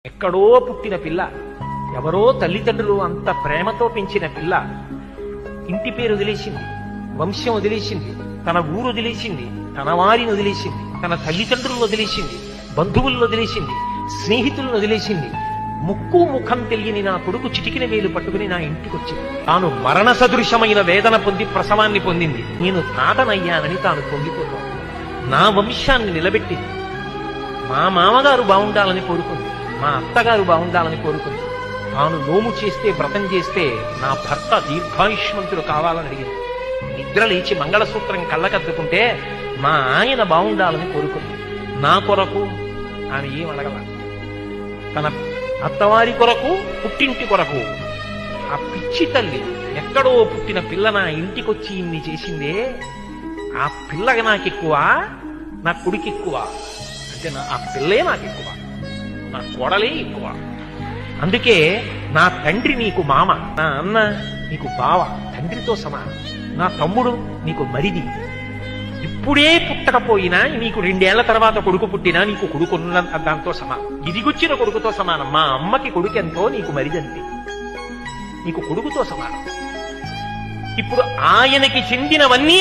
ఎక్కడో పుట్టిన పిల్ల, ఎవరో తల్లిదండ్రులు అంత ప్రేమతో పెంచిన పిల్ల ఇంటి పేరు వదిలేసింది, వంశం వదిలేసింది, తన ఊరు వదిలేసింది, తన వారిని వదిలేసింది, తన తల్లిదండ్రులను వదిలేసింది, బంధువులను వదిలేసింది, స్నేహితులను వదిలేసింది. ముక్కు ముఖం తెలియని నా కొడుకు చిటికిన వేలు పట్టుకుని నా ఇంటికి వచ్చింది. తాను మరణ సదృశమైన వేదన పొంది ప్రసవాన్ని పొందింది. నేను తాతనయ్యానని తాను పొంగిపోతాను. నా వంశాన్ని నిలబెట్టింది. మా మామగారు బాగుండాలని కోరుకుంది, మా అత్తగారు బాగుండాలని కోరుకుంది. తాను నోము చేస్తే, వ్రతం చేస్తే నా భర్త దీర్ఘాయుష్మంతుడు కావాలని అడిగింది. నిద్ర లేచి మంగళసూత్రం కళ్ళకద్దుకుంటే మా ఆయన బాగుండాలని కోరుకుంది. నా కొరకు ఆమె ఏం అడగల. తన అత్తవారి కొరకు, పుట్టింటి కొరకు. ఆ పిచ్చి తల్లి ఎక్కడో పుట్టిన పిల్ల నా ఇంటికొచ్చి ఇన్ని చేసిందే, ఆ పిల్లగా నాకెక్కువ, నా కొడుకు ఎక్కువ అంటే ఆ పిల్లే నాకెక్కువ, నా కోడలే ఎక్కువ. అందుకే నా తండ్రి నీకు మామ, నా అన్న నీకు బావ, తండ్రితో సమానం. నా తమ్ముడు నీకు మరిది. ఇప్పుడే పుట్టకపోయినా నీకు 2 ఏళ్ల తర్వాత కొడుకు పుట్టినా నీకు కొడుకున్న దాంతో సమానం. ఇదిగొచ్చిన కొడుకుతో సమానం. మా అమ్మకి కొడుకు ఎంతో నీకు మరిదంతే, నీకు కొడుకుతో సమానం. ఇప్పుడు ఆయనకి చెందినవన్నీ